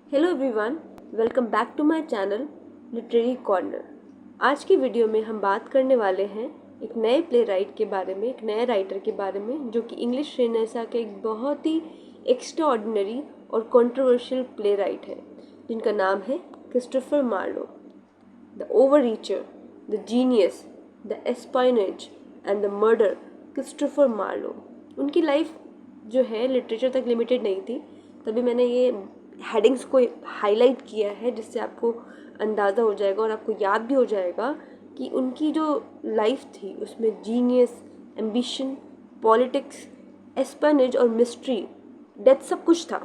Hello everyone, welcome back to my channel literary corner. आज की video में हम बात करने वाले हैं एक नए प्ले राइट के बारे में, एक नए राइटर के बारे में जो कि इंग्लिश रेनेसा के एक बहुत ही एक्स्ट्राऑर्डिनरी और कंट्रोवर्शियल प्ले राइट है, जिनका नाम है Christopher Marlowe. The overreacher, the genius, the espionage and the murder, Christopher Marlowe. उनकी लाइफ जो है लिटरेचर तक लिमिटेड नहीं थी, तभी मैंने ये हेडिंग्स को हाईलाइट किया है जिससे आपको अंदाज़ा हो जाएगा और आपको याद भी हो जाएगा कि उनकी जो लाइफ थी उसमें जीनियस, एम्बिशन, पॉलिटिक्स, एस्पेनेज और मिस्ट्री, डेथ सब कुछ था।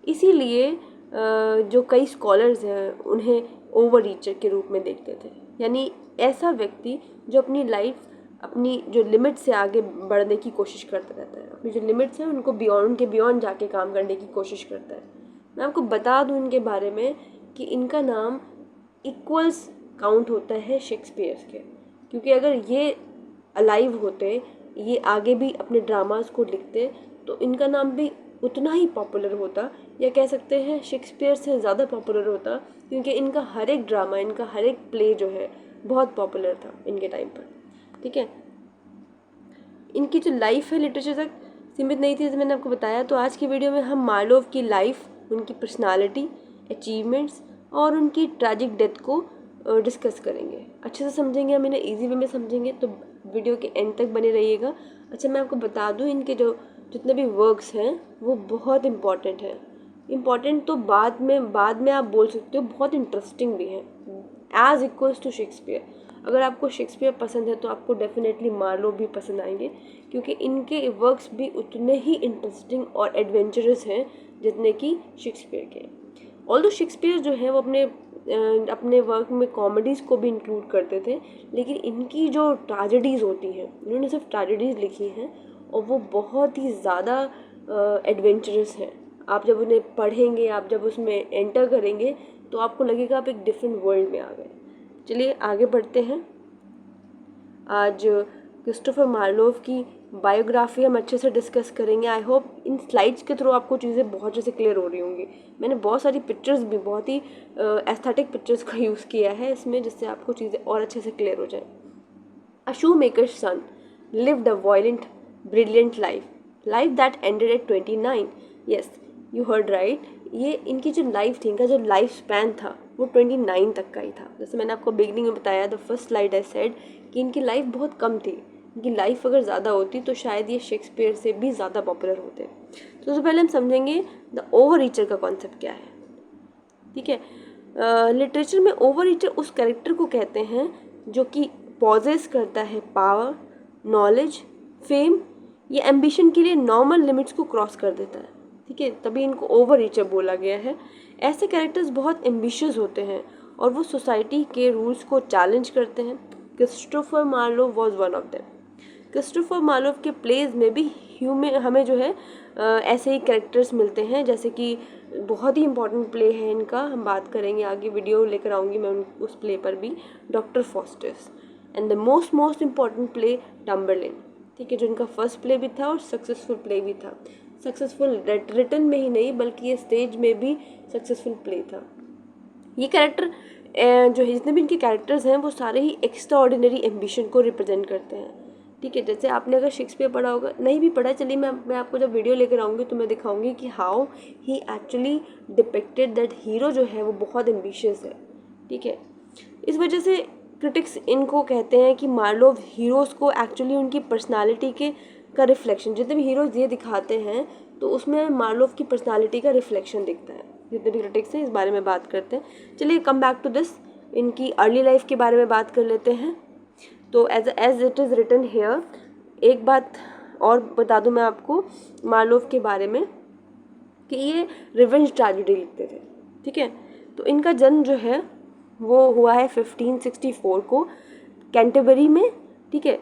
इसीलिए जो कई स्कॉलर्स हैं उन्हें ओवर रीचर के रूप में देखते थे, यानी ऐसा व्यक्ति जो अपनी लाइफ, अपनी जो लिमिट से आगे बढ़ने की कोशिश करता रहता है, अपनी जो लिमिट्स हैं उनको उनके बियॉन्ड जाके काम करने की कोशिश करता है। मैं आपको बता दूं इनके बारे में कि इनका नाम इक्वल्स काउंट होता है शेक्सपियर के, क्योंकि अगर ये अलाइव होते, ये आगे भी अपने ड्रामास को लिखते, तो इनका नाम भी उतना ही पॉपुलर होता, या कह सकते हैं शेक्सपियर से ज़्यादा पॉपुलर होता, क्योंकि इनका हर एक ड्रामा, इनका हर एक प्ले जो है बहुत पॉपुलर था इनके टाइम पर। ठीक है, इनकी जो लाइफ है लिटरेचर तक सीमित नहीं थी, जैसे मैंने आपको बताया। तो आज की वीडियो में हम मार्लोव की लाइफ, उनकी पर्सनालिटी, अचीवमेंट्स और उनकी ट्रैजिक डेथ को डिस्कस करेंगे। अच्छे से समझेंगे, हम इन्हें ईजी वे में समझेंगे, तो वीडियो के एंड तक बने रहिएगा। अच्छा, मैं आपको बता दूं इनके जो जितने भी वर्क्स हैं वो बहुत इम्पॉर्टेंट हैं। इम्पॉर्टेंट तो बाद में आप बोल सकते हो, बहुत इंटरेस्टिंग भी हैं, एज इक्वल्स टू शेक्सपियर। अगर आपको शेक्सपियर पसंद है तो आपको डेफिनेटली मार्लो भी पसंद आएंगे, क्योंकि इनके वर्क्स भी उतने ही इंटरेस्टिंग और एडवेंचरस हैं जितने कि शेक्सपियर के। ऑल्दो शेक्सपियर जो है वो अपने वर्क में कॉमेडीज़ को भी इंक्लूड करते थे, लेकिन इनकी जो ट्रेजेडीज़ होती हैं, इन्होंने सिर्फ ट्रेजेडीज़ लिखी हैं और वो बहुत ही ज़्यादा एडवेंचरस हैं। आप जब उन्हें पढ़ेंगे, आप जब उसमें एंटर करेंगे, तो आपको लगेगा आप एक डिफरेंट वर्ल्ड में आ गए। चलिए आगे बढ़ते हैं। आज क्रिस्टोफर मार्लोव की बायोग्राफी हम अच्छे से डिस्कस करेंगे। आई होप इन स्लाइड्स के थ्रू आपको चीज़ें बहुत अच्छे से क्लियर हो रही होंगी। मैंने बहुत सारी पिक्चर्स भी, बहुत ही एस्थेटिक पिक्चर्स का यूज़ किया है इसमें, जिससे आपको चीज़ें और अच्छे से क्लियर हो जाए। अ shoemaker's son lived a violent, brilliant life that ended at 29. Yes, you heard right. ये इनकी जो लाइफ थी, इनका जो लाइफ स्पैन था वो 29 तक का ही था। जैसे मैंने आपको बिगनिंग में बताया, the first slide I said कि इनकी लाइफ बहुत कम थी। इनकी लाइफ अगर ज़्यादा होती तो शायद ये शेक्सपियर से भी ज़्यादा पॉपुलर होते। तो सबसे पहले हम समझेंगे द ओवर रीचर का कॉन्सेप्ट क्या है। ठीक है, लिटरेचर में ओवर रीचर उस कैरेक्टर को कहते हैं जो कि पॉजेस करता है पावर, नॉलेज, फेम या एम्बिशन के लिए नॉर्मल लिमिट्स को क्रॉस कर देता है। ठीक है, तभी इनको ओवर रीचर बोला गया है। ऐसे कैरेक्टर्स बहुत एम्बिशियस होते हैं और वो सोसाइटी के रूल्स को चैलेंज करते हैं। Christopher Marlowe was one of them. Christopher Marlowe के प्लेज में भी हमें जो है ऐसे ही कैरेक्टर्स मिलते हैं, जैसे कि बहुत ही इंपॉर्टेंट प्ले है इनका, हम बात करेंगे आगे, वीडियो लेकर आऊँगी मैं उस प्ले पर भी, Doctor Faustus. And the most important play Tamburlaine. ठीक है, जो इनका फर्स्ट प्ले भी था और सक्सेसफुल प्ले भी था। सक्सेसफुल रिटन में ही नहीं बल्कि ये स्टेज में भी सक्सेसफुल प्ले था। ये कैरेक्टर जो है, जितने भी इनके कैरेक्टर्स हैं वो सारे ही एक्स्ट्रा ऑर्डिनरी एम्बिशन को रिप्रेजेंट करते हैं। ठीक है, जैसे आपने अगर शेक्सपियर पढ़ा होगा, नहीं भी पढ़ा, चलिए मैं आपको जब वीडियो लेकर आऊँगी तो मैं दिखाऊंगी कि how he actually depicted that hero जो है वो बहुत एम्बिशियस है। ठीक है, इस वजह से क्रिटिक्स इनको कहते हैं कि मार्लोव हीरोज़ को एक्चुअली उनकी पर्सनालिटी का रिफ्लेक्शन, जितने भी हीरोज़ ये दिखाते हैं तो उसमें मार्लोव की पर्सनालिटी का रिफ्लेक्शन दिखता है। जितने भी क्रिटिक्स हैं इस बारे में बात करते हैं। चलिए कम बैक टू दिस, इनकी अर्ली लाइफ के बारे में बात कर लेते हैं। तो as it is written here, एक बात और बता दूं मैं आपको मार्लोव के बारे में कि ये रिवेंज ट्रेजेडी लिखते थे। ठीक है, तो इनका जन्म जो है वो हुआ है 1564 को कैंटरबरी में। ठीक है,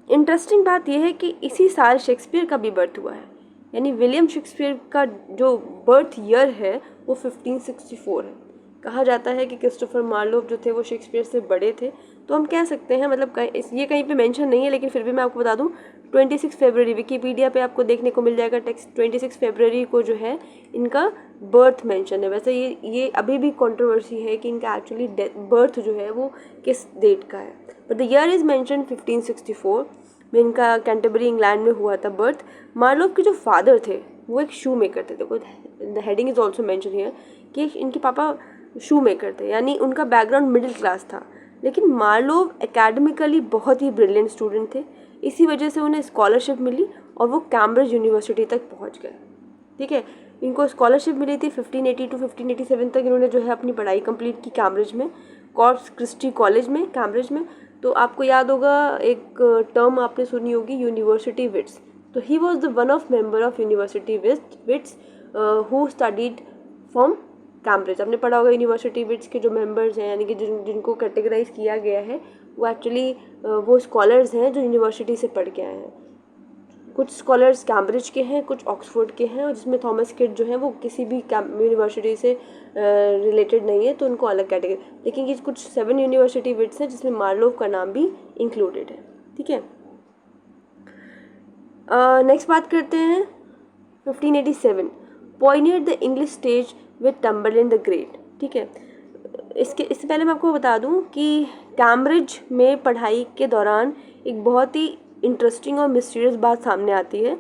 इंटरेस्टिंग बात यह है कि इसी साल शेक्सपियर का भी बर्थ हुआ है, यानी विलियम शेक्सपियर का जो बर्थ ईयर है वो 1564 है। कहा जाता है कि क्रिस्टोफर मार्लोव जो थे वो शेक्सपियर से बड़े थे, तो हम कह सकते हैं, मतलब ये कहीं पे मेंशन नहीं है लेकिन फिर भी मैं आपको बता दूं, 26 फरवरी, विकीपीडिया पे आपको देखने को मिल जाएगा टेक्स्ट, 26 फरवरी को जो है इनका बर्थ मेंशन है। वैसे ये अभी भी कंट्रोवर्सी है कि इनका एक्चुअली बर्थ जो है वो किस डेट का है, but the year is mention 1564 में इनका कैंटरबरी इंग्लैंड में हुआ था बर्थ। मार्लोव के जो फादर थे वो एक शू मेकर थे। देखो the heading is also mention here कि इनके पापा शू मेकर थे, यानी उनका बैकग्राउंड मिडिल क्लास था। लेकिन मार्लोव एकेडमिकली बहुत ही ब्रिलियंट स्टूडेंट थे, इसी वजह से उन्हें स्कॉलरशिप मिली और वो कैम्ब्रिज यूनिवर्सिटी तक पहुंच गए। ठीक है, इनको स्कॉलरशिप मिली थी 1580 टू 1587 तक इन्होंने जो है अपनी पढ़ाई कंप्लीट की कैम्ब्रिज में, कॉर्प्स क्रिस्टी कॉलेज में, कैम्ब्रिज में। तो आपको याद होगा एक टर्म आपने सुनी होगी, यूनिवर्सिटी विट्स। तो he was the one of member of University Wits who studied from Cambridge. आपने पढ़ा होगा यूनिवर्सिटी विट्स के जो मेंबर्स हैं, यानी कि जिनको कैटेगराइज किया गया है, वो एक्चुअली वो स्कॉलर्स हैं जो यूनिवर्सिटी से पढ़ के आए हैं। कुछ स्कॉलर्स कैम्ब्रिज के हैं, कुछ ऑक्सफोर्ड के हैं, और जिसमें थॉमस किड जो है वो किसी भी यूनिवर्सिटी से रिलेटेड नहीं है, तो उनको अलग कैटेगरी। लेकिन ये कुछ 7 यूनिवर्सिटी विट्स हैं जिसमें मार्लोव का नाम भी इंक्लूडेड है। ठीक है, नेक्स्ट बात करते हैं 1587, pioneered the English stage with Tamburlaine the Great. ठीक है, इससे पहले मैं आपको बता दूं कि कैम्ब्रिज में पढ़ाई के दौरान एक बहुत ही इंटरेस्टिंग और मिस्टीरियस बात सामने आती है।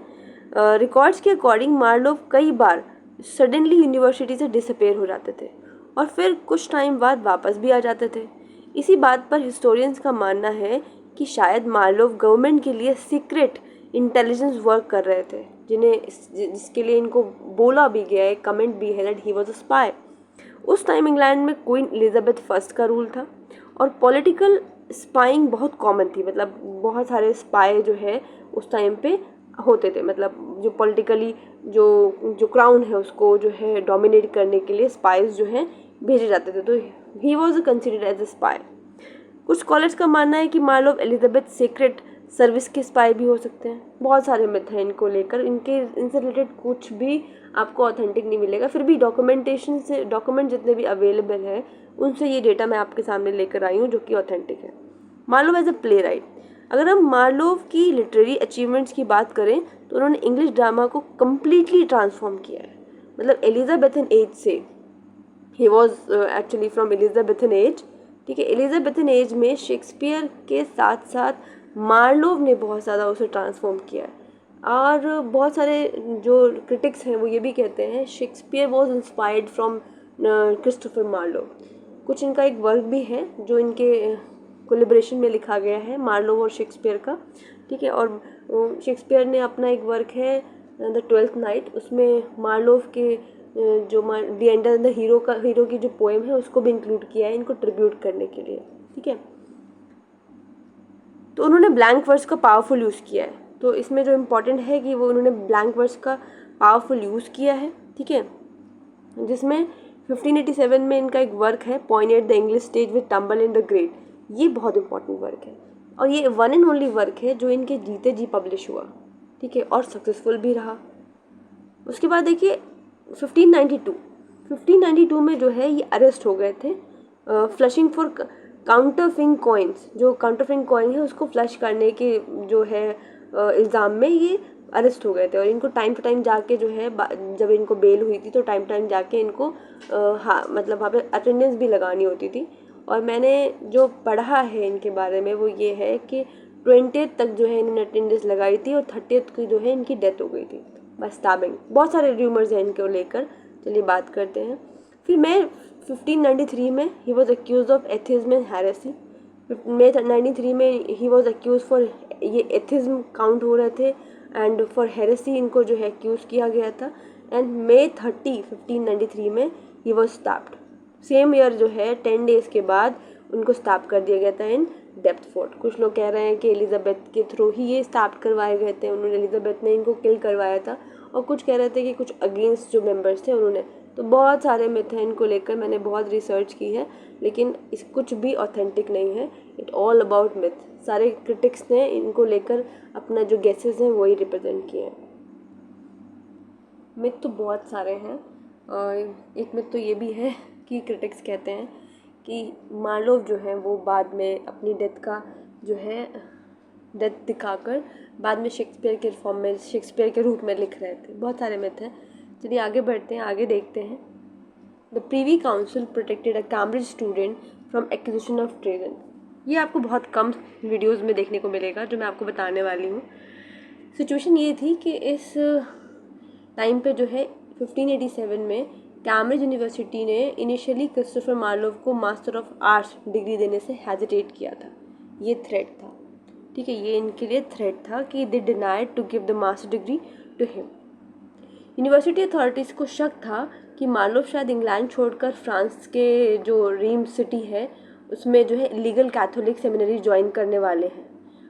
रिकॉर्ड्स के अकॉर्डिंग मार्लोव कई बार सडनली यूनिवर्सिटी से डिसअपेयर हो जाते थे और फिर कुछ टाइम बाद वापस भी आ जाते थे। इसी बात पर हिस्टोरियंस का मानना है कि शायद मार्लोव गवर्नमेंट के लिए सीक्रेट इंटेलिजेंस वर्क कर रहे थे, जिसके लिए इनको बोला भी गया है, कमेंट भी है that he was a spy. उस टाइम इंग्लैंड में क्वीन एलिजाबेथ फर्स्ट का रूल था और पॉलिटिकल स्पाइंग बहुत कॉमन थी। मतलब बहुत सारे स्पाई जो है उस टाइम पे होते थे, मतलब जो पॉलिटिकली जो क्राउन है उसको जो है डोमिनेट करने के लिए स्पाइस जो हैं भेजे जाते थे। तो he was considered as a spy. कुछ स्कॉलर्स का मानना है कि मार्लोव एलिजाबेथ सीक्रेट सर्विस के स्पाई भी हो सकते हैं। बहुत सारे मिथ हैं इनको लेकर, इनसे रिलेटेड कुछ भी आपको ऑथेंटिक नहीं मिलेगा। फिर भी डॉक्यूमेंट जितने भी अवेलेबल है उनसे ये डेटा मैं आपके सामने लेकर आई हूँ जो कि ऑथेंटिक है। Marlowe as a playwright, अगर हम मार्लोव की लिटरेरी अचीवमेंट्स की बात करें तो उन्होंने इंग्लिश ड्रामा को कम्प्लीटली ट्रांसफॉर्म किया है। मतलब एलिजाबेथन एज से, he was actually from Elizabethan age. ठीक है, एलिजाबेथन एज में शेक्सपियर के साथ साथ मार्लोव ने बहुत ज़्यादा उसे ट्रांसफॉर्म किया है। और बहुत सारे जो क्रिटिक्स हैं वो ये भी कहते हैं Shakespeare was inspired from Christopher Marlowe. कुछ इनका एक वर्क भी है जो इनके कोलिब्रेशन में लिखा गया है, मार्लोव और शेक्सपियर का। ठीक है, और शेक्सपियर ने अपना एक वर्क है द ट्वेल्थ नाइट, उसमें मार्लोव के जो द एंडर द हीरो की जो पोएम है उसको भी इंक्लूड किया है इनको ट्रिब्यूट करने के लिए। ठीक है, तो उन्होंने ब्लैंक वर्स का पावरफुल यूज़ किया है। तो इसमें जो इम्पोर्टेंट है कि वो उन्होंने ब्लैंक वर्स का पावरफुल यूज़ किया है। ठीक है, जिसमें 1587 में इनका एक वर्क है pioneered the English stage with Tamburlaine the Great. ये बहुत इंपॉर्टेंट वर्क है और ये वन एंड ओनली वर्क है जो इनके जीते जी पब्लिश हुआ। ठीक है, और सक्सेसफुल भी रहा। उसके बाद देखिए 1592 में जो है ये अरेस्ट हो गए थे फ्लशिंग फॉर काउंटरफिंग कॉइन्स। जो काउंटरफिंग कॉइन है उसको फ्लश करने के जो है इल्ज़ाम में ये अरेस्ट हो गए थे। और इनको टाइम टू टाइम जाके जो है जब इनको बेल हुई थी तो टाइम टाइम जाके इनको मतलब वहाँ पे अटेंडेंस भी लगानी होती थी। और मैंने जो पढ़ा है इनके बारे में वो ये है कि 20th तक जो है इन्होंने अटेंडेंस लगाई थी और 30th की जो है इनकी डेथ हो गई थी बस स्टैबिंग। बहुत सारे र्यूमर्स हैं इनको लेकर, चलिए बात करते हैं। फिर मैं 1593 में ही was accuse of atheism and heresy. May 93 में ही वॉज अक्यूज फॉर, ये एथिज्म काउंट हो रहे थे, एंड फॉर हेरेसी इनको जो है अक्यूज़ किया गया था। एंड May 30, 1593 में ही वॉज स्टैप्ड। सेम ईयर जो है 10 डेज़ के बाद उनको स्टैप कर दिया गया था इन डेप्थफोर्ड। कुछ लोग कह रहे हैं कि एलिजाबेथ के थ्रू ही ये स्टैप करवाए गए थे, उन्होंने एलिजाबेथ ने इनको किल करवाया था। और कुछ कह रहे थे कि कुछ अगेंस्ट जो मेंबर्स थे उन्होंने। तो बहुत सारे मिथ हैं इनको लेकर, मैंने बहुत रिसर्च की है लेकिन इस कुछ भी ऑथेंटिक नहीं है। It all about myth. सारे क्रिटिक्स ने इनको लेकर अपना जो गेसेस हैं वही रिप्रेजेंट किए हैं। मिथ तो बहुत सारे हैं। एक मिथ तो ये भी है कि क्रिटिक्स कहते हैं कि मार्लोव जो है वो बाद में अपनी डेथ का जो है डेथ दिखाकर बाद में शेक्सपियर के फॉर्म में, शेक्सपियर के रूप में लिख रहे थे। बहुत सारे मिथ हैं। चलिए आगे बढ़ते हैं, आगे देखते हैं। The Privi council protected a Cambridge student from accusation of treason. ये आपको बहुत कम वीडियोस में देखने को मिलेगा जो मैं आपको बताने वाली हूँ। सिचुएशन ये थी कि इस टाइम पे जो है 1587 में कैम्ब्रिज यूनिवर्सिटी ने इनिशियली क्रिस्टोफर मार्लोव को मास्टर ऑफ आर्ट्स डिग्री देने से हेजिटेट किया था। ये थ्रेट था, ठीक है, ये इनके लिए थ्रेट था कि they denied to give the master degree to him. University authorities को शक था कि मार्लोव शायद इंग्लैंड छोड़कर फ्रांस के जो रीम्स सिटी है उसमें जो है इलीगल कैथोलिक सेमिनरी ज्वाइन करने वाले हैं।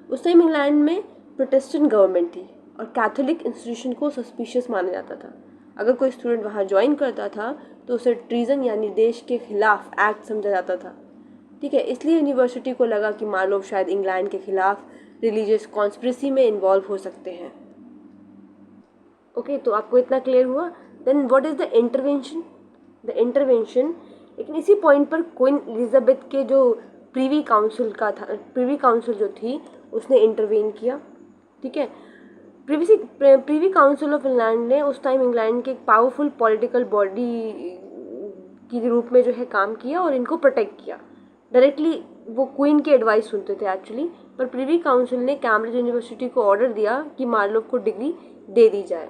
उस टाइम इंग्लैंड में प्रोटेस्टेंट गवर्नमेंट थी और कैथोलिक इंस्टीट्यूशन को सस्पिशियस माना जाता था। अगर कोई स्टूडेंट वहाँ ज्वाइन करता था तो उसे ट्रीजन यानी देश के खिलाफ एक्ट समझा जाता था, ठीक है। इसलिए यूनिवर्सिटी को लगा कि मार्लोव शायद इंग्लैंड के खिलाफ रिलीजियस कॉन्स्पिरेसी में इन्वॉल्व हो सकते हैं। ओके, तो आपको इतना क्लियर हुआ। Then what is the intervention? The intervention, लेकिन इसी पॉइंट पर क्वीन एलिजाबेथ के जो प्रीवी काउंसिल जो थी उसने इंटरवेन किया, ठीक है। प्रीवी काउंसिल ऑफ इंग्लैंड ने उस टाइम इंग्लैंड के एक पावरफुल पॉलिटिकल बॉडी के रूप में जो है काम किया और इनको प्रोटेक्ट किया। डायरेक्टली वो क्वीन की एडवाइस सुनते थे एक्चुअली, पर प्रीवी काउंसिल ने कैम्ब्रिज यूनिवर्सिटी को ऑर्डर दिया कि मार्लोव को डिग्री दे दी जाए।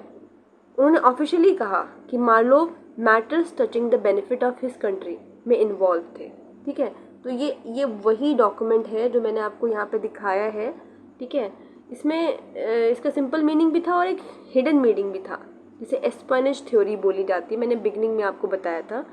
उन्होंने ऑफिशियली कहा कि Marlowe matters touching the benefit of his country में इन्वॉल्व थे, ठीक है। तो ये वही डॉक्यूमेंट है जो मैंने आपको यहाँ पे दिखाया है, ठीक है। इसमें इसका सिंपल मीनिंग भी था और एक हिडन मीनिंग भी था, जिसे एस्पेनिश थ्योरी बोली जाती है। मैंने बिगनिंग में आपको बताया था।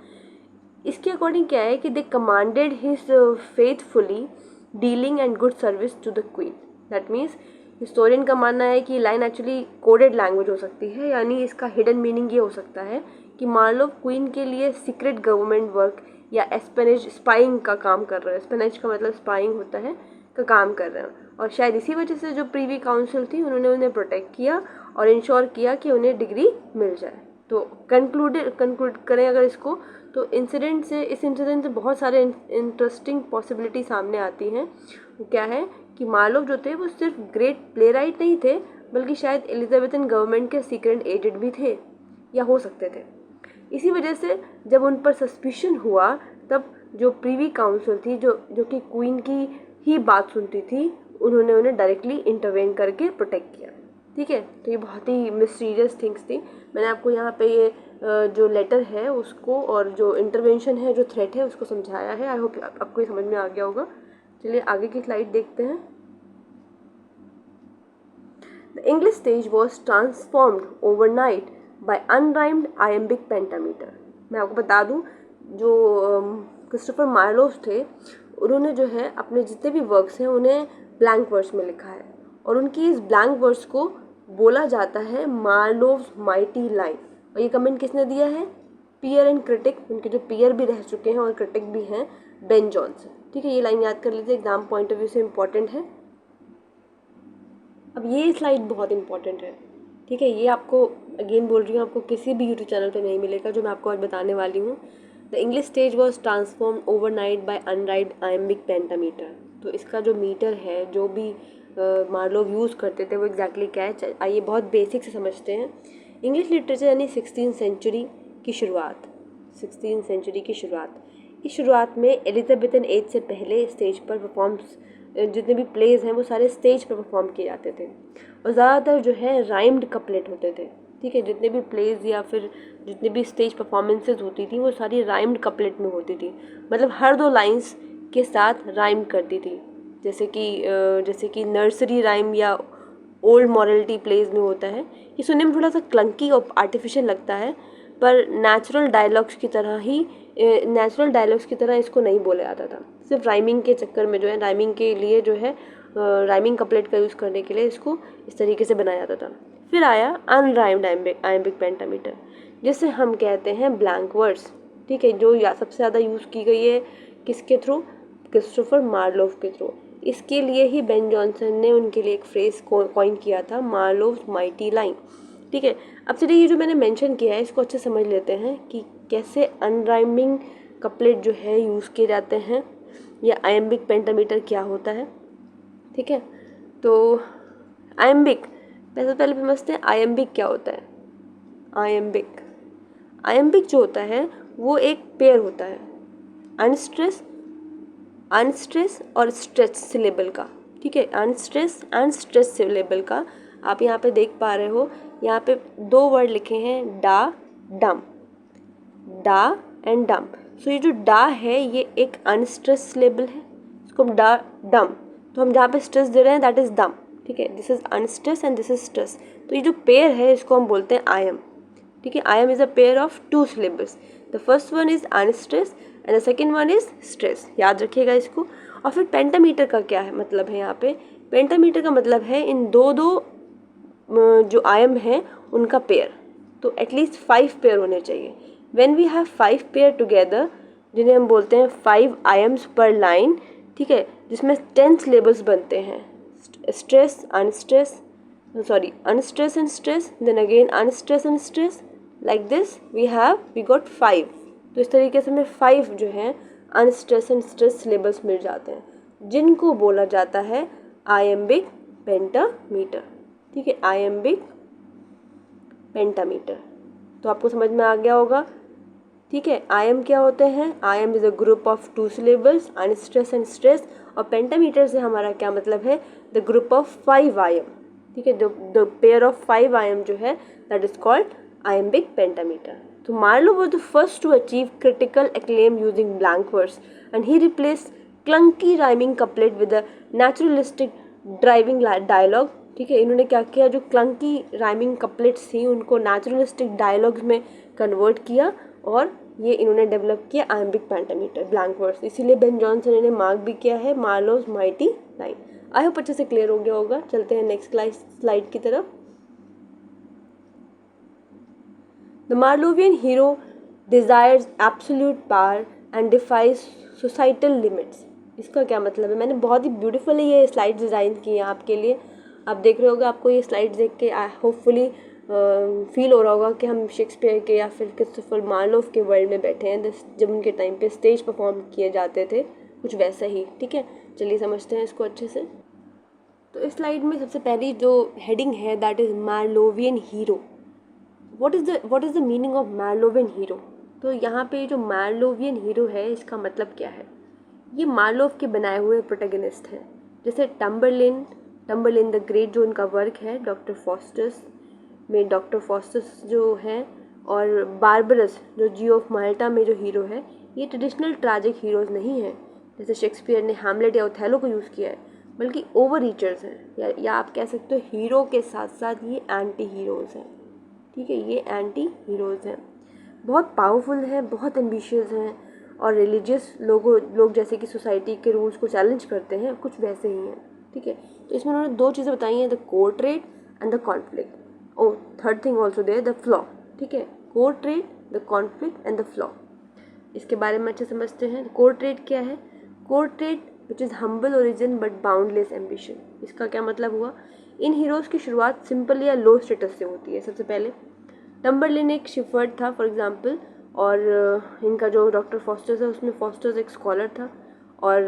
इसके अकॉर्डिंग क्या है कि they commanded his faithfully dealing and good service to the queen. That means historian का मानना है कि लाइन एक्चुअली कोडेड लैंग्वेज हो सकती है, यानी इसका हिडन मीनिंग ये हो सकता है कि मार्लोव क्वीन के लिए सीक्रेट गवर्नमेंट वर्क या एस्पेनिश स्पाइंग का काम कर रहे हैं। एस्पेनिश का मतलब स्पाइंग होता है, का काम कर रहे हैं, और शायद इसी वजह से जो प्रीवी काउंसिल थी उन्होंने उन्हें प्रोटेक्ट किया और इंश्योर किया कि उन्हें डिग्री मिल जाए। तो कंक्लूड करें अगर इसको, तो इस इंसिडेंट से बहुत सारे इंटरेस्टिंग पॉसिबिलिटी सामने आती हैं। वो क्या है कि मार्लोव जो थे वो सिर्फ ग्रेट प्लेराइट नहीं थे, बल्कि शायद एलिजाबेथन गवर्नमेंट के सीक्रेट एजेंट भी थे या हो सकते थे। इसी वजह से जब उन पर सस्पिशन हुआ तब जो प्रीवी काउंसिल थी जो कि क्वीन की ही बात सुनती थी, उन्होंने उन्हें डायरेक्टली इंटरवेन करके प्रोटेक्ट किया, ठीक है। तो ये बहुत ही मिस्टीरियस थिंग्स थी। मैंने आपको यहाँ पे ये जो लेटर है उसको और जो इंटरवेंशन है, जो थ्रेट है, उसको समझाया है। आई होप आपको ये समझ में आ गया होगा। चलिए आगे की स्लाइड देखते हैं। The English stage was transformed overnight by unrhymed iambic pentameter. मैं आपको बता दूं, जो क्रिस्टोफर मार्लोव थे उन्होंने जो है अपने जितने भी वर्क्स हैं उन्हें ब्लैंक वर्स में लिखा है, और उनकी इस ब्लैंक वर्स को बोला जाता है मार्लोव्स माइटी लाइन। और ये कमेंट किसने दिया है? पियर एंड क्रिटिक, उनके जो पियर भी रह चुके हैं और क्रिटिक भी हैं, बेन जॉनसन, ठीक है। ये लाइन याद कर लीजिए, एग्जाम पॉइंट ऑफ व्यू से इम्पॉर्टेंट है। अब ये स्लाइड बहुत इंपॉर्टेंट है, ठीक है। ये आपको अगेन बोल रही हूँ, आपको किसी भी यूट्यूब चैनल पे नहीं मिलेगा जो मैं आपको आज बताने वाली हूँ। The English stage was transform overnight by unrhymed iambic pentameter. तो इसका जो मीटर है, जो भी मार्लोव यूज़ करते थे, वो एग्जैक्टली क्या है, आइए बहुत बेसिक से समझते हैं। इंग्लिश लिटरेचर यानी 16th सेंचुरी की शुरुआत, 16th सेंचुरी की शुरुआत। इस शुरुआत में एलिजाबेथन एज से पहले स्टेज पर परफॉर्म्स, जितने भी प्लेज हैं वो सारे स्टेज पर परफॉर्म किए जाते थे, और ज़्यादातर जो है राइम्ड कपलेट होते थे, ठीक है। जितने भी प्लेज या फिर जितने भी स्टेज परफॉर्मेंसेज होती थी वो सारी राइम्ड कपलेट में होती थी, मतलब हर दो लाइंस के साथ राइम करती थी। जैसे कि नर्सरी राइम या ओल्ड मॉरलिटी प्लेज में होता है। ये सुनने में थोड़ा सा क्लंकी और आर्टिफिशियल लगता है, पर नेचुरल डायलॉग्स की तरह इसको नहीं बोला जाता था। सिर्फ राइमिंग के चक्कर में जो है, राइमिंग के लिए जो है, राइमिंग कपलेट का यूज़ करने के लिए इसको इस तरीके से बनाया जाता था। फिर आया अनराइम्ड आयम्बिक पेंटामीटर, जिसे हम कहते हैं ब्लैंक वर्ड्स, ठीक है, जो सबसे ज़्यादा यूज़ की गई है किसके थ्रू? क्रिस्टोफर मार्लोव के थ्रू। इसके लिए ही बेन जॉनसन ने उनके लिए एक फ्रेज कॉइन किया था, मार्लोव्स माइटी लाइन, ठीक है। अब चलिए ये जो मैंने मेंशन किया है इसको अच्छे समझ लेते हैं कि कैसे अनराइमिंग कपलेट जो है यूज़ किए जाते हैं, या आयम्बिक पेंटामीटर क्या होता है, ठीक है। तो आयम्बिक, पहले समझते हैं आयम्बिक क्या होता है। आयम्बिक जो होता है वो एक पेयर होता है अनस्ट्रेस और स्ट्रेच सिलेबल का, ठीक है, अनस्ट्रेस एंड स्ट्रेस सिलेबल का। आप यहाँ पे देख पा रहे हो, यहाँ पे 2 वर्ड लिखे हैं डा एंड डम। सो ये जो डा है ये एक अनस्ट्रेस सिलेबल है, इसको हम डम, तो हम जहाँ पे स्ट्रेस दे रहे हैं दैट इज दम, ठीक है, this is unstress and this is stress. तो ये जो पेयर है इसको हम बोलते हैं आयम, ठीक है। आयम is a pair of 2 syllables, the first one is unstress and the second one is stress, याद रखिएगा इसको। और फिर पेंटामीटर का क्या है मतलब है, यहाँ पे पेंटामीटर का मतलब है इन दो जो आयम हैं उनका पेयर, तो एटलीस्ट 5 पेयर होने चाहिए। When we have 5 pair together, जिन्हें हम बोलते हैं 5 आयम्स पर लाइन, ठीक है, जिसमें 10 syllables बनते हैं, unstress and stress, then again unstress and stress, like this we got 5। तो इस तरीके से हमें 5 जो हैं अनस्ट्रेस एंड स्ट्रेस सिलेबल्स मिल जाते हैं, जिनको बोला जाता है आयम्बिक पेंटामीटर, ठीक है, आयम्बिक पेंटामीटर। तो आपको समझ में आ गया होगा, ठीक है। आयम क्या होते हैं, आयम is a group of 2 syllables unstress and stress, और पेंटामीटर से हमारा क्या मतलब है, द ग्रुप ऑफ 5 आयम, ठीक है, द पेयर ऑफ 5 आयम जो है that is called iambic pentameter. तो Marlowe was the first to achieve critical acclaim using blank verse, and he replaced clunky rhyming couplet with a naturalistic driving dialogue, ठीक है। इन्होंने क्या किया, जो क्लंकी राइमिंग कपलेट्स थी उनको नेचुरलिस्टिक डायलॉग्स में कन्वर्ट किया, और ये इन्होंने डेवलप किया आयम्बिक पेंटामीटर ब्लैंक वर्स। इसीलिए बेन जॉनसन इन्हें मार्क भी किया है Marlowe's mighty line. I hope अच्छे से क्लियर हो गया होगा। चलते हैं नेक्स्ट स्लाइड की तरफ। The Marlovian hero desires absolute power and defies societal limits. इसका क्या मतलब है, मैंने बहुत ही ब्यूटीफुली ये स्लाइड डिज़ाइन की है आपके लिए। आप देख रहे होगे, आपको ये स्लाइड देख के होपफुली फील हो रहा होगा कि हम शेक्सपियर के या फिर क्रिस्टोफर मार्लोव के वर्ल्ड में बैठे हैं, जब उनके टाइम पे स्टेज परफॉर्म किए जाते थे, कुछ वैसा ही, ठीक है। चलिए समझते हैं इसको अच्छे से। तो इस स्लाइड में सबसे पहली जो हेडिंग है that is Marlovian hero. What is the meaning of Marlovian hero. तो यहाँ पे जो मार्लोवियन हीरो है इसका मतलब क्या है, ये मार्लोव के बनाए हुए प्रोटैगनिस्ट हैं, जैसे टम्बरलिन द ग्रेट जो उनका वर्क है, डॉक्टर फॉस्टस जो है, और बारबरस जो जी ऑफ माल्टा में जो हीरो है, ये ट्रेडिशनल ट्रैजिक हीरोज़ नहीं हैं जैसे शेक्सपियर ने हैमलेट या ओथेलो को यूज़ किया है, बल्कि ओवर रीचर्स हैं, या आप कह सकते हो हीरो के साथ साथ ये एंटी हीरोज़ हैं, ठीक है, ये एंटी हीरोज़ हैं, बहुत पावरफुल हैं, बहुत एम्बिशियस हैं, और रिलीजियस लोग जैसे कि सोसाइटी के रूल्स को चैलेंज करते हैं, कुछ वैसे ही हैं, ठीक है। तो इसमें उन्होंने 2 चीज़ें बताई हैं, the core trait and the conflict. Oh third thing also there, the flaw, ठीक है, core trait, the conflict and the flaw. इसके बारे में अच्छे समझते हैं। कोर ट्रेट क्या है, core trait which is humble origin but boundless ambition. इसका क्या मतलब हुआ, इन हीरोज़ की शुरुआत सिंपल या लो स्टेटस से होती है। सबसे पहले टम्बरलिन एक शिफर्ड था फॉर एग्जांपल, और इनका जो डॉक्टर फॉस्टर्स है उसमें फॉस्टर्स एक स्कॉलर था, और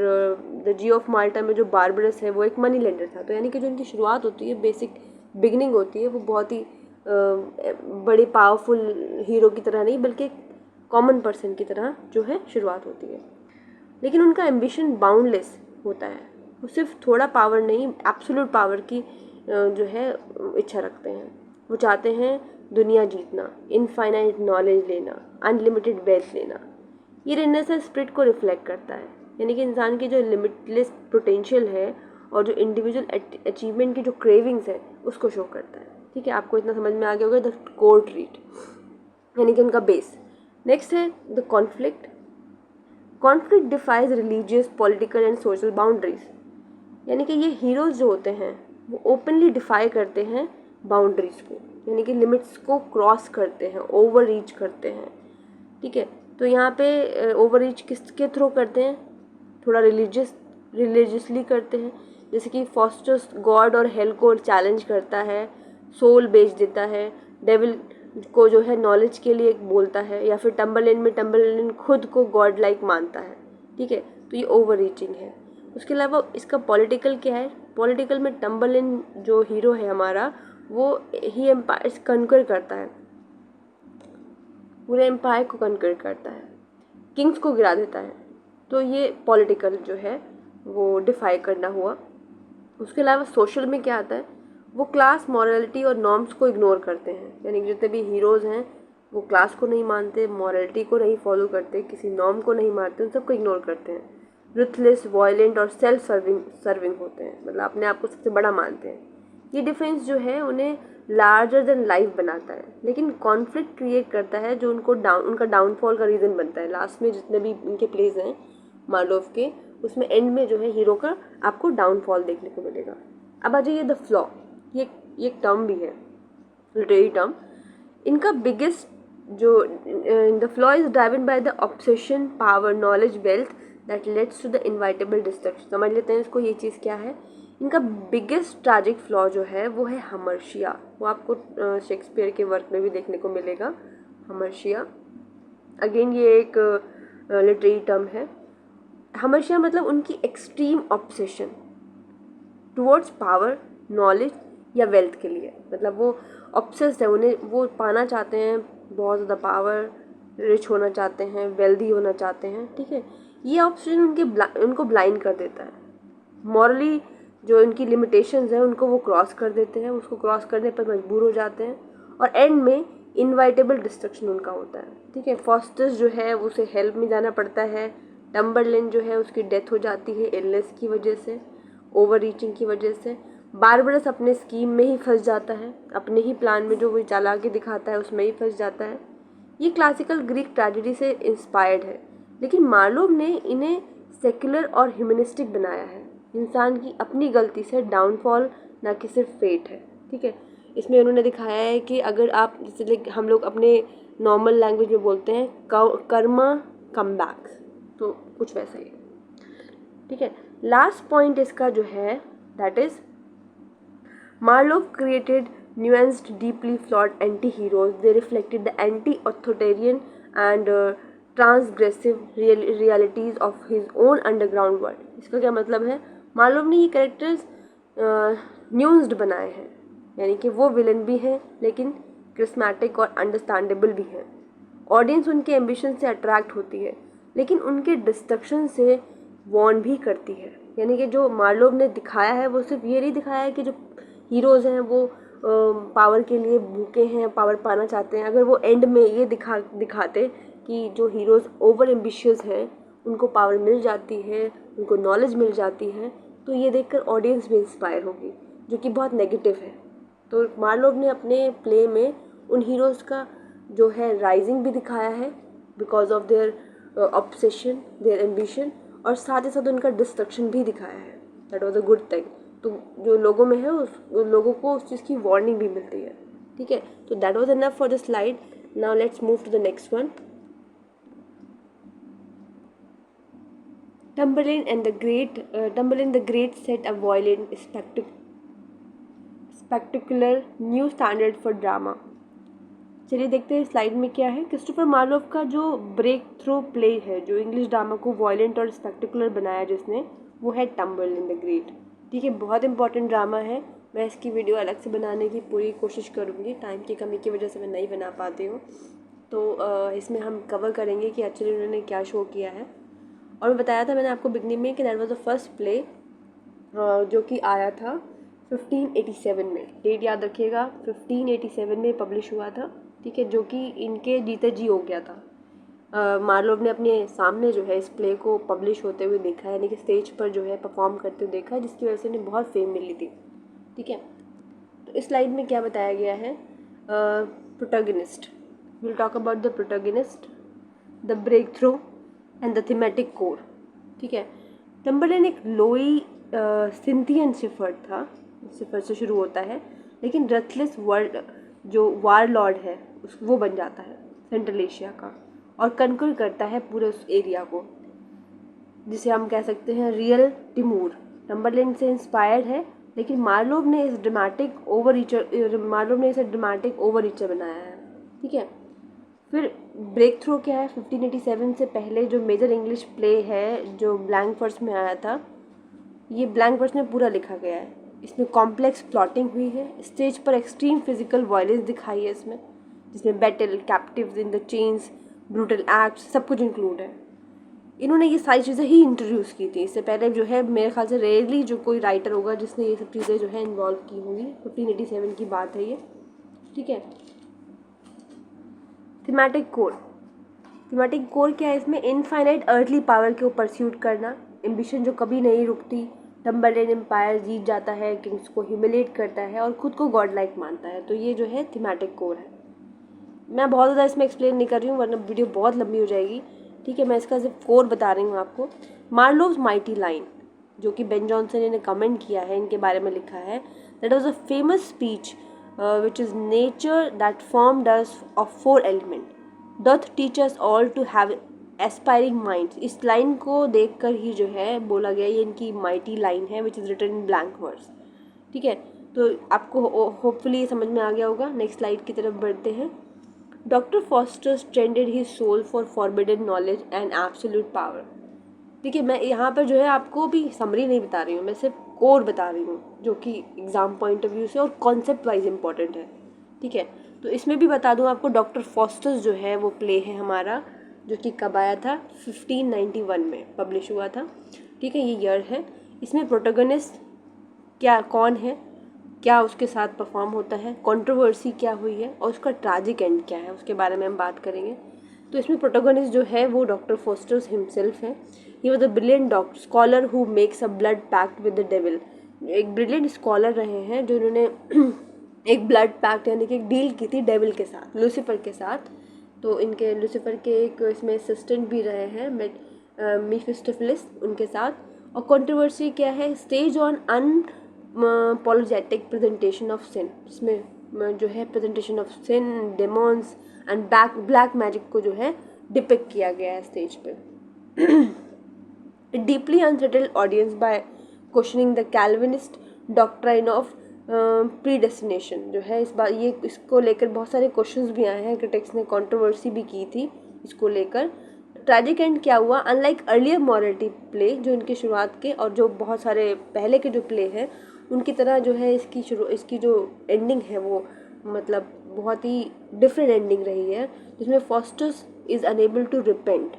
द जी ऑफ माल्टा में जो बारबरस है वो एक मनी लेंडर था। तो यानी कि जो इनकी शुरुआत होती है, बेसिक बिगनिंग होती है, वो बहुत ही बड़ी पावरफुल हीरो की तरह नहीं, बल्कि कॉमन पर्सन की तरह जो है शुरुआत होती है। लेकिन उनका एम्बिशन बाउंडलेस होता है, वो सिर्फ थोड़ा पावर नहीं, एब्सोल्यूट पावर की जो है इच्छा रखते हैं। वो चाहते हैं दुनिया जीतना, इनफाइनाइट नॉलेज लेना, अनलिमिटेड वेल्थ लेना। ये रेनेसां स्पिरिट को रिफ्लेक्ट करता है, यानी कि इंसान की जो लिमिटलेस पोटेंशियल है और जो इंडिविजुअल अचीवमेंट की जो क्रेविंग्स है उसको शो करता है, ठीक है। आपको इतना समझ में आ गया होगा, द कोर ट्रेट यानी कि उनका बेस। नेक्स्ट है the conflict defies religious, political and social boundaries. यानी कि ये हीरोज़ जो होते हैं वो ओपनली डिफाई करते हैं बाउंड्रीज़ को, यानी कि लिमिट्स को क्रॉस करते हैं, ओवर रीच करते हैं, ठीक है। तो यहाँ पे ओवर रीच किसके थ्रू करते हैं, थोड़ा रिलीजियसली करते हैं, जैसे कि फॉस्टर्स गॉड और हेल को चैलेंज करता है, सोल बेच देता है, डेविल को जो है नॉलेज के लिए बोलता है, या फिर टम्बरलिन खुद को गॉड लाइक मानता है, ठीक है। तो ये ओवर रीचिंग है। उसके अलावा इसका पॉलिटिकल क्या है, पॉलिटिकल में टम्बरलिन जो हीरो है हमारा, वो ही एम्पायर कन्कर करता है, पूरे एम्पायर को कन्कर करता है, किंग्स को गिरा देता है। तो ये पॉलिटिकल जो है वो डिफाई करना हुआ। उसके अलावा सोशल में क्या आता है, वो क्लास मॉरलिटी और नॉर्म्स को इग्नोर करते हैं, यानी कि जितने भी हीरोज़ हैं वो क्लास को नहीं मानते, मॉरलिटी को नहीं फॉलो करते, किसी नॉर्म को नहीं मानते, उन सबको इग्नोर करते हैं। रुथलेस, वायलेंट और सेल्फ सर्विंग होते हैं, मतलब अपने आप को सबसे बड़ा मानते हैं। ये डिफेंस जो है उन्हें लार्जर देन लाइफ बनाता है, लेकिन कॉन्फ्लिक्ट क्रिएट करता है जो उनका डाउनफॉल का रीज़न बनता है। लास्ट में जितने भी इनके प्लेज हैं मार्लोव के, उसमें एंड में जो है हीरो का आपको डाउनफॉल देखने को मिलेगा। अब आ जाइए द फ्लॉ, ये एक टर्म भी है, लिटरेरी टर्म। इनका बिगेस्ट जो the flaw is driven by the obsession, power, knowledge, wealth that leads to the inevitable destruction. समझ लेते हैं इसको, ये चीज़ क्या है। इनका बिगेस्ट ट्रैजिक फ्लॉ जो है वो है हमर्शिया। वो आपको शेक्सपियर के वर्क में भी देखने को मिलेगा, हमर्शिया। अगेन ये एक लिटरेरी टर्म है। हमर्शिया मतलब उनकी extreme obsession towards power, knowledge या वेल्थ के लिए, मतलब वो ऑब्सेस्ड है, उन्हें वो पाना चाहते हैं, बहुत ज़्यादा पावर, रिच होना चाहते हैं, वेल्दी होना चाहते हैं, ठीक है। ये ऑप्शन उनको ब्लाइंड कर देता है। मॉरली जो इनकी लिमिटेशंस हैं उनको वो क्रॉस कर देते हैं, उसको क्रॉस करने पर मजबूर हो जाते हैं, और एंड में इनवाइटेबल डिस्ट्रक्शन उनका होता है, ठीक है। फॉस्टस जो है उसे हेल्प में जाना पड़ता है। टम्बरलिन जो है उसकी डेथ हो जाती है इलनेस की वजह से, ओवर रीचिंग की वजह से। बारबरस अपने स्कीम में ही फंस जाता है, अपने ही प्लान में जो वो चालाकी दिखाता है उसमें ही फंस जाता है। ये क्लासिकल ग्रीक ट्रेजेडी से इंस्पायर्ड है, लेकिन मार्लोव ने इन्हें सेक्युलर और ह्यूमनिस्टिक बनाया है। इंसान की अपनी गलती से डाउनफॉल ना कि सिर्फ फेट है, ठीक है। इसमें उन्होंने दिखाया है कि अगर आप जैसे हम लोग अपने नॉर्मल लैंग्वेज में बोलते हैं कर्मा कम बैक, तो कुछ वैसा ही, ठीक है। लास्ट पॉइंट इसका जो है that is Marlowe created nuanced, deeply flawed anti-heroes. They reflected the anti-authoritarian and transgressive realities of his own underground world. इसका क्या मतलब है, मार्लोव ने ये कैरेक्टर्स न्यून्स्ड बनाए हैं, यानी कि वो विलन भी हैं लेकिन क्रिस्मेटिक और अंडरस्टैंडेबल भी हैं। ऑडियंस उनके एम्बिशन से अट्रैक्ट होती है, लेकिन उनके डिस्ट्रक्शन से वॉर्न भी करती है। यानी कि जो मार्लोव ने दिखाया है वो सिर्फ ये नहीं दिखाया है कि जो हीरोज़ हैं वो पावर के लिए भूखे हैं, पावर पाना चाहते हैं। अगर वो एंड में ये दिखाते कि जो हीरोज़ ओवर एम्बिशियस हैं उनको पावर मिल जाती है, उनको नॉलेज मिल जाती है, तो ये देखकर ऑडियंस भी इंस्पायर होगी, जो कि बहुत नेगेटिव है। तो मार्लोव ने अपने प्ले में उन हीरोज़ का जो है राइजिंग भी दिखाया है because of their obsession, their ambition, और साथ ही साथ उनका डिस्ट्रक्शन भी दिखाया है। That was a good thing. तो जो लोगों में है उस लोगों को उस चीज़ की वार्निंग भी मिलती है, ठीक है। तो that was enough for the slide. Now let's move to the next one. Tamburlaine the Great set a violent, spectacular new standard for drama. चलिए देखते हैं स्लाइड में क्या है। क्रिस्टोफर मार्लोव का जो ब्रेक थ्रू प्ले है, जो इंग्लिश ड्रामा को वायलेंट और स्पेक्टिकुलर बनाया जिसने, वो है टम्बरलेन द ग्रेट, ठीक है। बहुत इंपॉर्टेंट ड्रामा है। मैं इसकी वीडियो अलग से बनाने की पूरी कोशिश करूँगी, टाइम की कमी की वजह से मैं नहीं बना पाती हूँ। तो इसमें हम कवर करेंगे कि एक्चुअली उन्होंने क्या शो किया है। और मैं बताया था मैंने आपको बिगनिंग में कि that was the first play जो कि आया था 1587 में। डेट याद रखिएगा, 1587 में पब्लिश हुआ था, ठीक है, जो कि इनके जीते जी हो गया था। मार्लोव ने अपने सामने जो है इस प्ले को पब्लिश होते हुए देखा है, यानी कि स्टेज पर जो है परफॉर्म करते हुए देखा है, जिसकी वजह से इन्हें बहुत फेम मिली थी, ठीक है। तो इस स्लाइड में क्या बताया गया है, protagonist, will talk about the protagonist, the breakthrough and the thematic core, ठीक है। टम्बरलेन एक लोई सिंथियन शेफर्ड था, शेफर्ड से शुरू होता है, लेकिन रथलेस वर्ल्ड जो वार लॉर्ड है वो बन जाता है सेंट्रल एशिया का, और कन्कर करता है पूरे उस एरिया को, जिसे हम कह सकते हैं रियल टिमूर। टम्बरलेन से इंस्पायर्ड है, लेकिन मार्लोव ने इसे ड्रामेटिक ओवररीचर बनाया है, ठीक है। फिर ब्रेक थ्रू क्या है, 1587 से पहले जो मेजर इंग्लिश प्ले है जो ब्लैंक वर्स में आया था, ये ब्लैंक वर्स में पूरा लिखा गया है। इसमें कॉम्प्लेक्स प्लॉटिंग हुई है, स्टेज पर एक्सट्रीम फिजिकल वायलेंस दिखाई है इसमें, जिसमें battle, captives in the chains, brutal acts, सब कुछ इंक्लूड है। इन्होंने ये सारी चीज़ें ही इंट्रोड्यूस की थी। इससे पहले जो है मेरे ख्याल से रेयरली जो कोई राइटर होगा जिसने ये सब चीज़ें जो है इन्वॉल्व की होंगी। 1587 की बात है ये, ठीक है। थीमेटिक कोर, थीमेटिक कोर क्या है इसमें? इनफाइनाइट अर्थली पावर को परस्यूट करना, एम्बिशन जो कभी नहीं रुकती, डम्बलडोर एम्पायर जीत जाता है, किंग्स को ह्यूमिलेट करता है और खुद को गॉड लाइक मानता है। तो ये जो है थीमेटिक कोर है। मैं बहुत ज़्यादा इसमें एक्सप्लेन नहीं कर रही हूँ वरना वीडियो बहुत लंबी हो जाएगी, ठीक है। मैं इसका सिर्फ कोर बता रही हूँ आपको। मार्लोव्स माइटी लाइन, जो कि बेन जॉनसन ने कमेंट किया है, इनके बारे में लिखा है, that was a famous speech which is nature that formed us of 4 element doth teach us all to have aspiring minds. इस लाइन को देखकर ही जो है बोला गया, ये इनकी माइटी लाइन है which is written in blank verse, ठीक है। तो आपको होपफुली ये समझ में आ गया होगा। नेक्स्ट स्लाइड की तरफ बढ़ते हैं। Doctor Faustus traded his soul for forbidden knowledge and absolute power. देखिए मैं यहाँ पर जो है आपको भी समरी नहीं बता रही हूँ, मैं सिर्फ कोर बता रही हूँ जो कि एग्ज़ाम पॉइंट ऑफ व्यू से और कॉन्सेप्ट वाइज इंपॉर्टेंट है, ठीक है। तो इसमें भी बता दूँ आपको, डॉक्टर फॉस्टर्स जो है वो प्ले है हमारा, जो कि कब आया था? 1591 में पब्लिश हुआ था, ठीक है। ये ईयर है। इसमें प्रोटोगनिस्ट क्या कौन है, क्या उसके साथ परफॉर्म होता है, कंट्रोवर्सी क्या हुई है और उसका ट्रैजिक एंड क्या है, उसके बारे में हम बात करेंगे। तो इसमें प्रोटोगनिस्ट जो है वो डॉक्टर फॉस्टर्स हिमसेल्फ है। He was a brilliant doctor scholar who makes a blood pact with the devil. एक ब्रिलियंट स्कॉलर रहे हैं जो इन्होंने एक ब्लड पैक्ट यानी कि एक डील की थी डेविल के साथ, लूसीफर के साथ। तो इनके लूसीफर के एक इसमें असिस्टेंट भी रहे हैं मीफिस्टोफिलिस उनके साथ। और कंट्रोवर्सी क्या है? Stage on unapologetic presentation of sin, इसमें जो है presentation of sin, demons and black magic को जो है डिपिक्ट किया गया है स्टेज पे। Deeply unsettled audience by questioning the Calvinist doctrine of predestination, जो है इस बार ये इसको लेकर बहुत सारे क्वेश्चंस भी आए हैं, क्रिटिक्स ने कंट्रोवर्सी भी की थी इसको लेकर। ट्रैजिक एंड क्या हुआ? अनलाइक अर्लियर मॉरलिटी प्ले जो इनकी शुरुआत के और जो बहुत सारे पहले के जो प्ले हैं उनकी तरह जो है इसकी जो एंडिंग है वो मतलब बहुत ही डिफरेंट एंडिंग रही है, जिसमें Faustus is unable to repent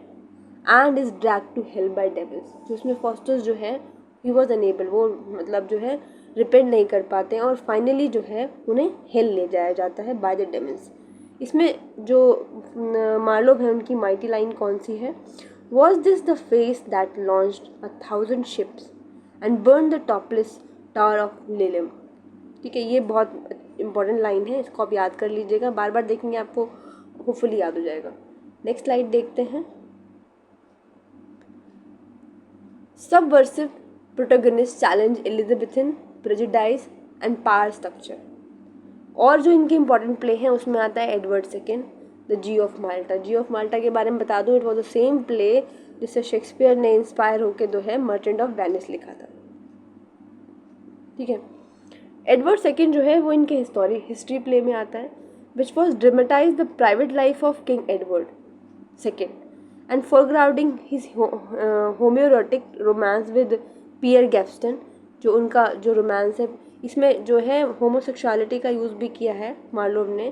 and is drag to hell by devils. जो इसमें फॉस्टर्स जो है ही वॉज अनेबल, वो मतलब जो है रिपेंट नहीं कर पाते हैं और फाइनली जो है उन्हें हेल ले जाया जाता है बाय द डेविल्स। इसमें जो मार्लोव है उनकी माइटी लाइन कौन सी है? Was this the face that launched 1,000 ships and burn the topless tower of Ilium. ठीक है, ये बहुत इंपॉर्टेंट लाइन है, इसको आप याद कर लीजिएगा, बार बार देखेंगे आपको होपफुली याद हो जाएगा। नेक्स्ट स्लाइड देखते हैं। Subversive protagonist challenge Elizabethan prejudice and power structure. और जो इनके इंपॉर्टेंट प्ले हैं उसमें आता है Edward second, the Jew of Malta. Jew of Malta के बारे में बता दूं, it was the same play जिससे शेक्सपियर ने इंस्पायर होकर जो है मर्चेंट ऑफ वेनिस लिखा था। ठीक है, एडवर्ड सेकेंड जो है वो इनके हिस्ट्री प्ले में आता है, which was dramatise the private life of King Edward second and foregrounding his homoerotic romance with Piers Gaveston. जो उनका जो रोमांस है इसमें जो है होमोसेक्सुअलिटी का यूज़ भी किया है मार्लोव ने,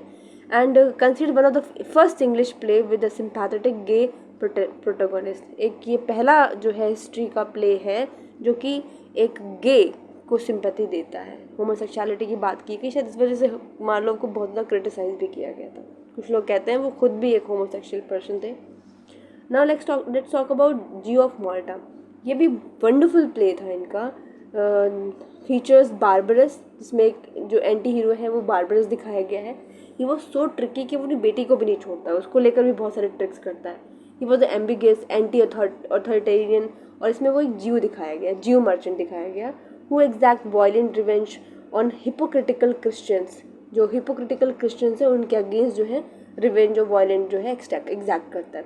and considered one of the first English play with a sympathetic gay protagonist. एक ये पहला जो है हिस्ट्री का प्ले है जो कि एक गे को सिंपैथी देता है। होमोसेक्सुअलिटी की बात की गई, शायद इस वजह से मार्लोव को बहुत ज़्यादा क्रिटिसाइज भी किया गया था। कुछ लोग कहते हैं वो खुद भी एक होमोसेक्सुअल पर्सन थे। Now let's talk about Jew of Malta. ये भी वंडरफुल प्ले था इनका। फीचर्स बारबरस, जिसमें एक जो एंटी हीरो है वो बारबरस दिखाया गया है। ही वॉज सो ट्रिकी कि वो अपनी बेटी को भी नहीं छोड़ता है, उसको लेकर भी बहुत सारे ट्रिक्स करता है। He was ambiguous anti authoritarian. और इसमें वो एक जीव दिखाया गया, जीव मर्चेंट दिखाया गया, who exact violent revenge on hypocritical Christians. जो हिपोक्रिटिकल क्रिश्चियंस है उनके अगेंस्ट जो है रिवेंज और वायलेंट जो है एग्जैक्ट करता है।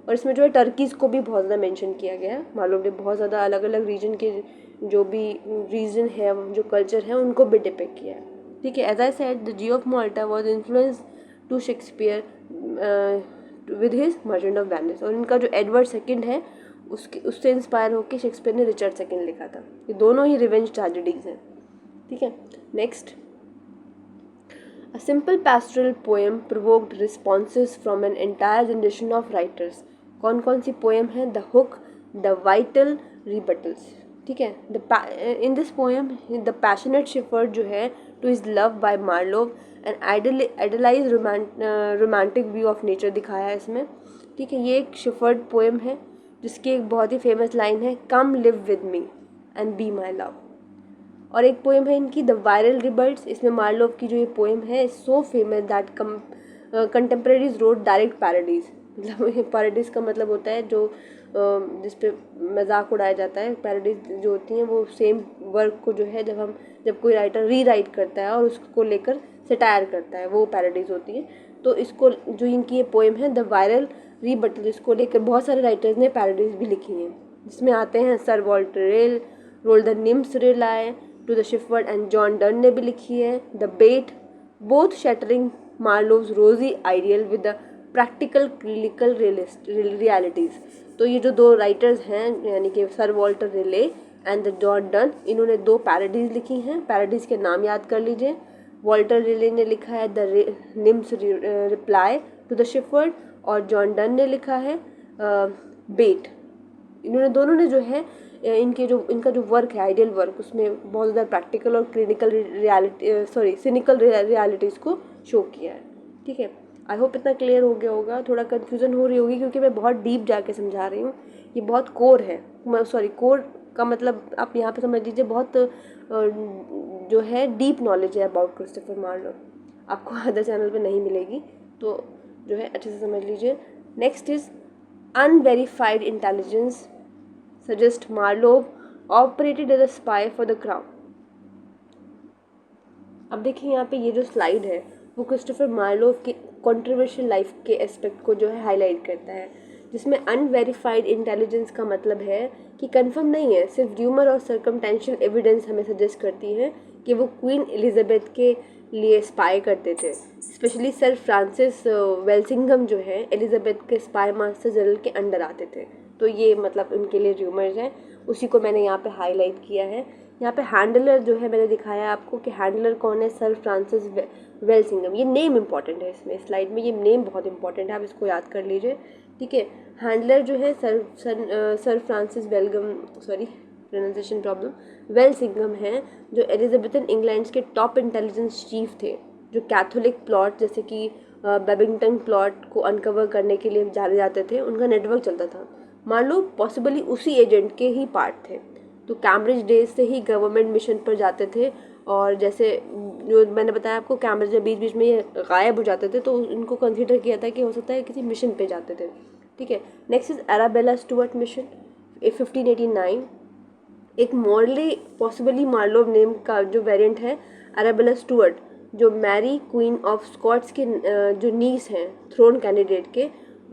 और इसमें जो है टर्कीज़ को भी बहुत ज़्यादा मेंशन किया गया है। मालूम ने बहुत ज़्यादा अलग अलग रीजन के जो भी रीजन है, जो कल्चर है, उनको भी डिपिक्ट किया है। ठीक है, as I said the Jew of Malta was influence to Shakespeare with his Merchant of Venice. और इनका जो एडवर्ड सेकेंड है उससे इंस्पायर होकर शेक्सपियर ने रिचर्ड सेकंड लिखा था। ये दोनों ही रिवेंज ट्रेजेडीज हैं, ठीक है। Next, A simple pastoral poem provoked responses from an entire generation of writers. कौन कौन सी पोएम है? The hook, the vital, rebuttals, ठीक है। In this poem the passionate shepherd जो है to his love by Marlowe and idealize romantic view of nature दिखाया है इसमें, ठीक है। ये एक शेफर्ड पोएम है जिसकी एक बहुत ही फेमस लाइन है, come live with me and be my love. और एक पोएम है इनकी द वायरल रिबर्ट्स। इसमें मार्लोव की जो ये पोएम है so famous that contemporaries road direct parodies. मतलब पैरोडीज का मतलब होता है जो जिस पे मजाक उड़ाया जाता है। पैरोडीज जो होती हैं वो सेम वर्क को जो है जब कोई राइटर रीराइट करता है और उसको लेकर सटायर करता है, वो पैरोडीज होती हैं। तो इसको जो इनकी ये पोएम है द वायरल रिबटल, इसको लेकर बहुत सारे राइटर्स ने पैरोडीज भी लिखी हैं, जिसमें आते हैं सर वॉल्टर रेल, रोल द निम्स रिलाय, to the shepherd and John Donne ने भी लिखी है, the bait, both shattering Marlowe's rosy ideal with the practical clinical realities. तो ये जो दो राइटर्स हैं यानी कि Sir Walter Raleigh and the John Donne, इन्होंने दो पैरोडीज लिखी हैं। पैरोडीज के नाम याद कर लीजिए। वॉल्टर रेले ने लिखा है the nymph's reply to the shepherd और जॉन डन ने लिखा है बेट। इन्होंने दोनों ने जो है इनका जो वर्क है आइडियल वर्क, उसमें बहुत ज़्यादा प्रैक्टिकल और क्लिनिकल सिनिकल रियलिटीज़ को शो किया है, ठीक है। आई होप इतना क्लियर हो गया होगा। थोड़ा कन्फ्यूज़न हो रही होगी क्योंकि मैं बहुत डीप जाके समझा रही हूँ। ये बहुत कोर है, कोर का मतलब आप यहाँ पे समझ लीजिए बहुत जो है डीप नॉलेज है अबाउट क्रिस्टोफर मार्लोव, आपको अदर चैनल पे नहीं मिलेगी, तो जो है अच्छे से समझ लीजिए। Next is unverified intelligence suggest Marlowe operated as a spy for the crown। अब देखिए यहाँ पे ये जो स्लाइड है वो क्रिस्टोफर मार्लोव के कंट्रोवर्शियल लाइफ के एस्पेक्ट को जो है हाईलाइट करता है, जिसमें अनवेरीफाइड इंटेलिजेंस का मतलब है कि कंफर्म नहीं है, सिर्फ र्यूमर और सर्कमटेंशियल एविडेंस हमें सजेस्ट करती है कि वो क्वीन एलिजाबेथ के लिए स्पाई करते थे। स्पेशली सर फ्रांसिस वेल्सिंगम जो है एलिजाबेथ के स्पाई मास्टर जनरल के अंडर आते थे। तो ये मतलब उनके लिए र्यूमर्स हैं, उसी को मैंने यहाँ पे हाईलाइट किया है। यहाँ पे हैंडलर जो है मैंने दिखाया आपको कि हैंडलर कौन है, सर फ्रांसिस वेल्सिंगम। ये नेम इंपॉर्टेंट है, इसमें स्लाइड में ये नेम बहुत इंपॉर्टेंट है, आप इसको याद कर लीजिए, ठीक है। हैंडलर जो है सर फ्रांसिस प्रोनाउंसिएशन प्रॉब्लम, वेल्सिंगम हैं जो एलिजाबेथन इंग्लैंड के टॉप इंटेलिजेंस चीफ थे, जो कैथोलिक प्लॉट जैसे कि बेबिंगटन प्लॉट को अनकवर करने के लिए जाने जाते थे, उनका नेटवर्क चलता था। मार्लोव पॉसिबली उसी एजेंट के ही पार्ट थे। तो कैम्ब्रिज डेज से ही गवर्नमेंट मिशन पर जाते थे, और जैसे जो मैंने बताया आपको कैम्ब्रिज में बीच बीच में ये गायब हो जाते थे, तो इनको कंसीडर किया था कि हो सकता है किसी मिशन पे जाते थे, ठीक है। Next is Arabella Stuart mission 1589। एक मॉरली पॉसिबली मार्लोव नेम का जो वेरिएंट है अराबेला स्टुअर्ट, जो मैरी क्वीन ऑफ स्कॉट्स के जो नीस हैं थ्रोन कैंडिडेट के,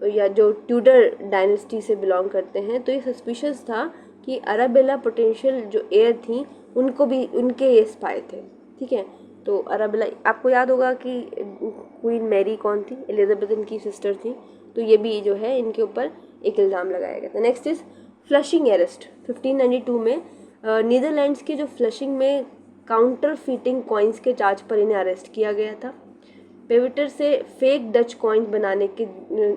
या जो ट्यूडर डायनेस्टी से बिलोंग करते हैं, तो ये सस्पिशियस था कि अराबेला पोटेंशियल जो एयर थी उनको भी उनके ये स्पाई थे, ठीक है। तो अराबेला आपको याद होगा कि क्वीन मैरी कौन थी, एलिजाबेथ की सिस्टर थी, तो ये भी जो है इनके ऊपर एक इल्ज़ाम लगाया गया था। नेक्स्ट इज फ्लशिंग अरेस्ट 1592 में नीदरलैंड्स के जो फ्लशिंग में काउंटर फीटिंग कॉइन्स के चार्ज पर इन्हें अरेस्ट किया गया था। पेविटर से फेक डच कॉइन्स बनाने के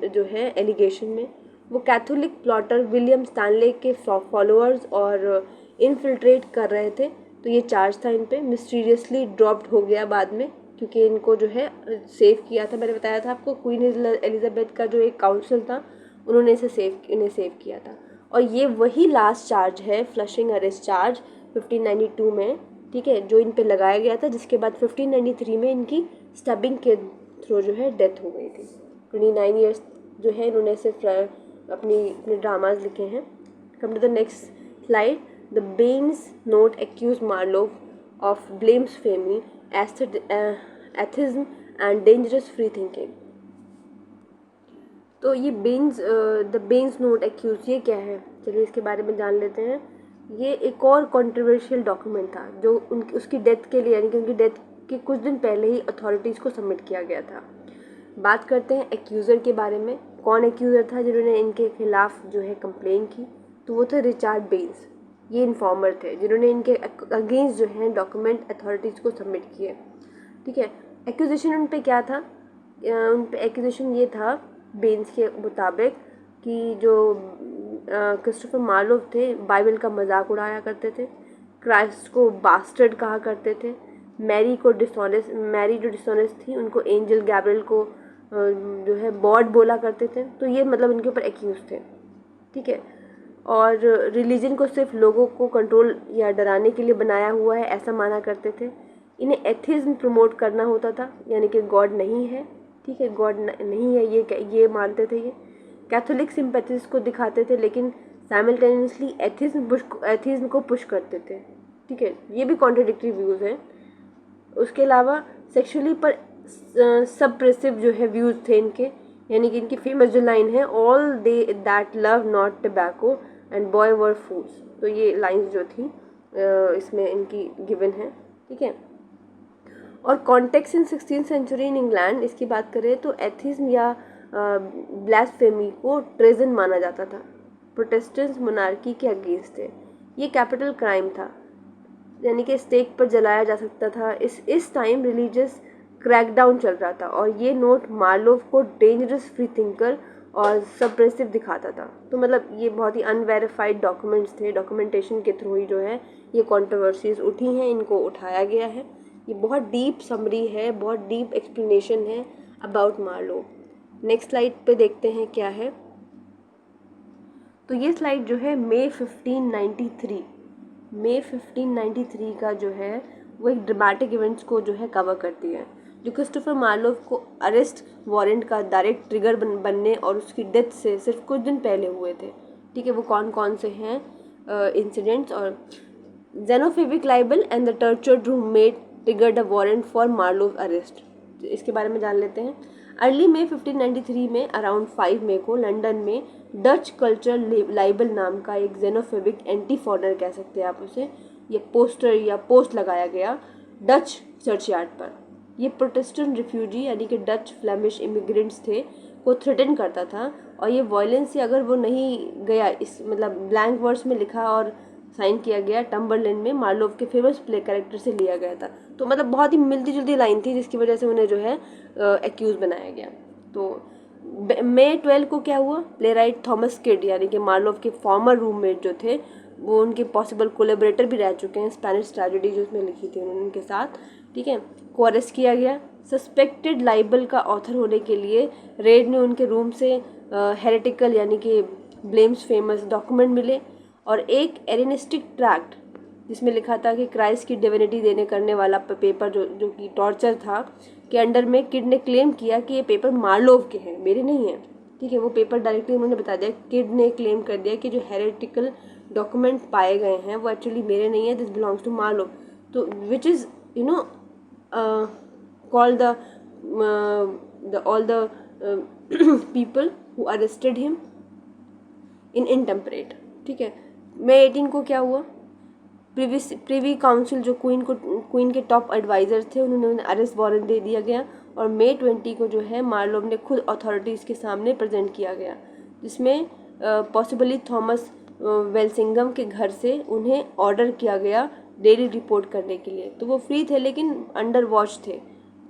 जो है एलिगेशन में वो कैथोलिक प्लॉटर विलियम स्टैनले के फॉलोअर्स और इनफिल्ट्रेट कर रहे थे, तो ये चार्ज था इन पे। मिस्टीरियसली ड्रॉप्ड हो गया बाद में क्योंकि इनको जो है सेव किया था, मैंने बताया था आपको क्वीन एलिजाबेथ का जो एक काउंसिल था उन्होंने इन्हें सेव किया था। और ये वही लास्ट चार्ज है फ्लशिंग अरेस्ट चार्ज 1592 में, ठीक है, जो इन पे लगाया गया था, जिसके बाद 1593 में इनकी स्टबिंग के थ्रू जो है डेथ हो गई थी। 29 ईयर्स जो है इन्होंने सिर्फ अपने ड्रामाज लिखे हैं। Come to the next slide. The Baines note accuses Marlowe of blasphemy, atheism and dangerous free thinking. तो ये द बेन्स नोट एक्यूज ये क्या है, चलिए इसके बारे में जान लेते हैं। ये एक और कंट्रोवर्शियल डॉक्यूमेंट था जो उसकी डेथ के लिए यानी कि उनकी डेथ के कुछ दिन पहले ही अथॉरिटीज़ को सबमिट किया गया था। बात करते हैं एक्यूज़र के बारे में। कौन एक्यूज़र था जिन्होंने इनके खिलाफ जो है कंप्लेन की, तो वो थे रिचर्ड बेन्स। ये इन्फॉर्मर थे जिन्होंने इनके अगेंस्ट जो है डॉक्यूमेंट अथॉरिटीज़ को सबमिट किए। ठीक है, एक्यूजेशन उन पे क्या था, उन पे एक्यूजेशन ये था बेन्स के मुताबिक कि जो क्रिस्टोफर मार्लोव थे बाइबल का मजाक उड़ाया करते थे, क्राइस्ट को बास्टर्ड कहा करते थे, मैरी जो डिसऑनेस्ट थी उनको एंजल गैब्रियल को जो है बॉड बोला करते थे। तो ये मतलब इनके ऊपर एक्यूज थे। ठीक है, और रिलीजन को सिर्फ लोगों को कंट्रोल या डराने के लिए बनाया हुआ है ऐसा माना करते थे। इन्हें एथिज्म प्रमोट करना होता था, यानी कि गॉड नहीं है। ठीक है, गॉड नहीं है ये मानते थे। ये कैथोलिक सिंपैथीज को दिखाते थे, लेकिन साइमल्टेनियसली एथिज्म को पुश करते थे। ठीक है, ये भी कॉन्ट्रडिक्टरी व्यूज़ हैं। उसके अलावा सेक्सुअली पर सप्रेसिव जो है व्यूज़ थे इनके, यानी कि इनकी फेमस जो लाइन है, all they that love not tobacco and boy were fools. तो ये लाइंस जो थी इसमें इनकी गिवन है। ठीक है, और context in 16th century in England इसकी बात करें तो एथिज्म या ब्लास्फेमी को ट्रेजन माना जाता था। प्रोटेस्टेंट्स मोनार्की के अगेंस्ट थे। ये कैपिटल क्राइम था, यानी कि स्टेक पर जलाया जा सकता था। इस टाइम रिलीजियस क्रैकडाउन चल रहा था और ये नोट मार्लोव को डेंजरस फ्री थिंकर और सप्रेसिव दिखाता था। तो मतलब ये बहुत ही अनवेरीफाइड डॉक्यूमेंट्स थे, डॉक्यूमेंटेशन के थ्रू ही जो है ये कंट्रोवर्सीज उठी हैं, इनको उठाया गया है। ये बहुत डीप समरी है, बहुत डीप एक्सप्लेनेशन है अबाउट मार्लोव। नेक्स्ट स्लाइड पे देखते हैं क्या है। तो ये स्लाइड जो है मई 1593 का जो है वो एक ड्रामेटिक इवेंट्स को जो है कवर करती है, जो क्रिस्टोफर मार्लोव को अरेस्ट वारंट का डायरेक्ट ट्रिगर बनने और उसकी डेथ से सिर्फ कुछ दिन पहले हुए थे। ठीक है, वो कौन कौन से हैं इंसिडेंट्स। और xenophobic libel and the tortured roommate triggered a warrant for Marlowe arrest. इसके बारे में जान लेते हैं। अर्ली मई 1593 में अराउंड 5 मई को लंदन में डच कल्चर लाइबल नाम का एक जेनोफेबिक एंटी फॉरनर कह सकते हैं आप उसे, ये पोस्टर या पोस्ट लगाया गया डच चर्चयार्ड पर। ये प्रोटेस्टेंट रिफ्यूजी यानी कि डच फ्लेमिश इमिग्रेंट्स थे को थ्रेटन करता था, और ये वायलेंस से अगर वो नहीं गया, इस मतलब ब्लैंक वर्ड्स में लिखा और साइन किया गया टम्बरलैंड में मार्लोव के फेमस प्ले कैरेक्टर से लिया गया था। तो मतलब बहुत ही मिलती जुलती लाइन थी जिसकी वजह से उन्हें जो है एक्यूज बनाया गया। तो मई 12 को क्या हुआ, प्ले राइट थॉमस किड यानी कि मार्लोव के फॉर्मर रूममेट जो थे, वो उनके पॉसिबल कोलेबरेटर भी रह चुके हैं स्पेनिश ट्रेजेडी जो उसमें लिखी थी उन्होंने उनके साथ। ठीक है, को अरेस्ट किया गया सस्पेक्टेड लाइबल का ऑथर होने के लिए। रेड ने उनके रूम से हेरेटिकल यानी कि ब्लेम्स फेमस डॉक्यूमेंट मिले और एक एरेनिस्टिक ट्रैक्ट जिसमें लिखा था कि क्राइस्ट की डिविनिटी देने करने वाला पेपर जो कि टॉर्चर था के अंडर में किड ने क्लेम किया कि ये पेपर मार्लोव के हैं, मेरे नहीं हैं। ठीक है, वो पेपर डायरेक्टली उन्होंने बता दिया, किड ने क्लेम कर दिया कि जो हेरेटिकल डॉक्यूमेंट पाए गए हैं वो एक्चुअली मेरे नहीं है, दिस बिलोंग्स टू मार्लोव। तो which is you know called all the people who arrested him in intemperate। ठीक है, मई 18 को क्या हुआ, प्रीवी काउंसिल जो क्वीन के टॉप एडवाइजर थे उन्होंने अरेस्ट वारंट दे दिया गया, और मई 20 को जो है मार्लोव ने खुद अथॉरिटीज़ के सामने प्रेजेंट किया गया, जिसमें पॉसिबली थॉमस वेल्सिंगम के घर से उन्हें ऑर्डर किया गया डेली रिपोर्ट करने के लिए। तो वो फ्री थे लेकिन अंडर वॉच थे,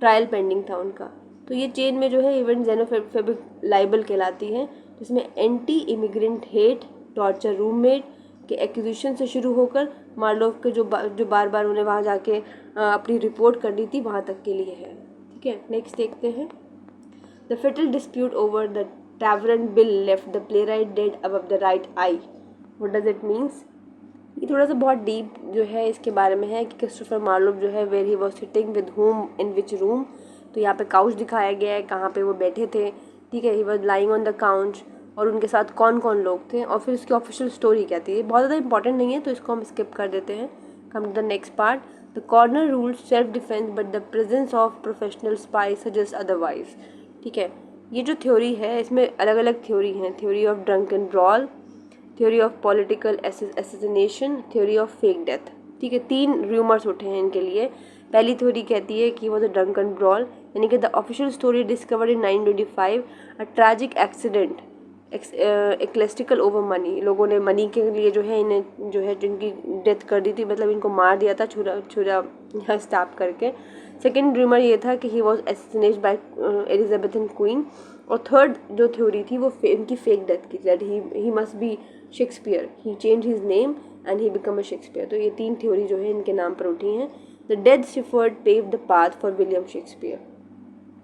ट्रायल पेंडिंग था उनका। तो ये चेन में जो है इवेंट जेनोफेबिक लाइबल कहलाती है, जिसमें anti immigrant hate, torture roommate के एक्यूजिशन से शुरू होकर मार्लोव के जो बार बार उन्हें वहाँ जाके अपनी रिपोर्ट करनी थी वहाँ तक के लिए है। ठीक है, नेक्स्ट देखते हैं। The fatal dispute over the tavern bill left the playwright dead above the right eye. What does it means, ये थोड़ा सा बहुत डीप जो है इसके बारे में है कि क्रिस्टोफर मार्लोव जो है where he was sitting with home in which room. तो यहाँ पे काउच दिखाया गया है कहाँ पे वो बैठे थे। ठीक है, he was lying on the couch, और उनके साथ कौन कौन लोग थे, और फिर उसकी ऑफिशियल स्टोरी क्या थी। बहुत ज़्यादा इंपॉर्टेंट नहीं है तो इसको हम स्किप कर देते हैं। Come to the next part. The coroner ruled self defence but the presence of professional spy suggest otherwise. ठीक है, ये जो थ्योरी है इसमें अलग अलग थ्योरी हैं, theory of drunken brawl, theory of political assassination, theory of fake death. ठीक है, 3 रूमर्स उठे हैं इनके लिए। पहली थ्योरी कहती है कि वो द ड्रंकन ब्रॉल, यानी कि the official story discovered in 925 a tragic ecclesiastical over money, लोगों ने मनी के लिए जो है इन्हें जो है जिनकी डेथ कर दी थी, मतलब इनको मार दिया था छुरा स्टैप करके। सेकेंड रूमर ये था कि he was assassinated by Elizabethan queen. और थर्ड जो थ्योरी थी वो इनकी फेक डेथ की, that he must be Shakespeare, he change his name and he become a Shakespeare. तो ये 3 थ्योरी जो है इनके नाम पर उठी हैं। The dead shepherd pave the path for William Shakespeare.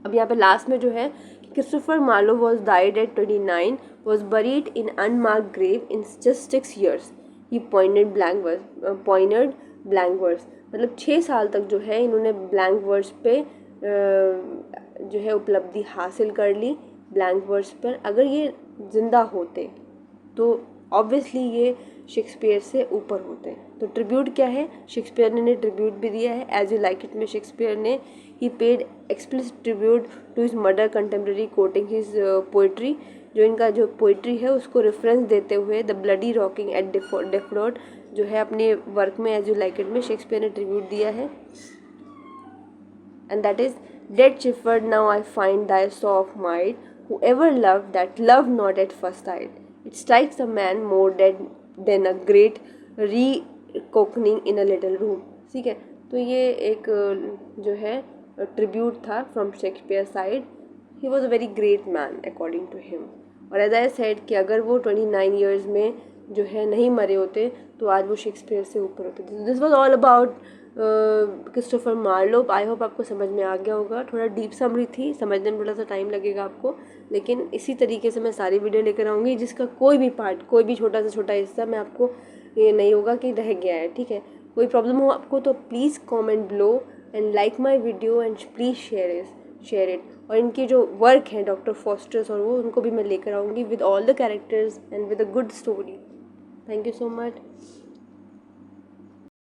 अब यहाँ पे लास्ट में जो है Christopher Marlowe was died at 29, was buried in unmarked grave in just 6 years। He pointed blank verse, मतलब 6 साल तक जो है इन्होंने ब्लैंक वर्स पे जो है उपलब्धि हासिल कर ली ब्लैंक वर्स पर। अगर ये ज़िंदा होते तो ऑब्वियसली ये शेक्सपियर से ऊपर होते हैं। तो ट्रिब्यूट क्या है, शेक्सपियर ने ट्रिब्यूट भी दिया है। एज यू लाइक इट में शेक्सपियर ने he paid explicit tribute to his murder contemporary quoting his poetry. जो इनका जो पोइट्री है उसको रेफरेंस देते हुए the bloody reckoning at Deptford जो है अपने वर्क में एज यू लाइक इट में शेक्सपियर ने ट्रिब्यूट दिया है। And that is dead shepherd now I find thy saw of might, whoever loved that loved not at first sight, it strikes a man more dead than a great reckoning in a little room। ठीक है, तो ये एक जो है tribute था from Shakespeare side. He was a very great man according to him. और as I said कि अगर वो 29 years में जो है नहीं मरे होते तो आज वो शेक्सपियर से ऊपर होते। This was all about Christopher Marlowe. I hope आपको समझ में आ गया होगा। थोड़ा डीप समरी थी, समझने में थोड़ा सा टाइम लगेगा आपको, लेकिन इसी तरीके से मैं सारी वीडियो लेकर आऊँगी जिसका कोई भी पार्ट, कोई भी छोटा से छोटा हिस्सा मैं आपको ये नहीं होगा कि रह गया है। ठीक है, कोई प्रॉब्लम हो आपको तो please comment below and like my video and please share it. और इनके जो वर्क हैं डॉक्टर फॉस्टर्स और वो, उनको भी मैं लेकर आऊँगी with all the characters and with a good story. Thank you so much.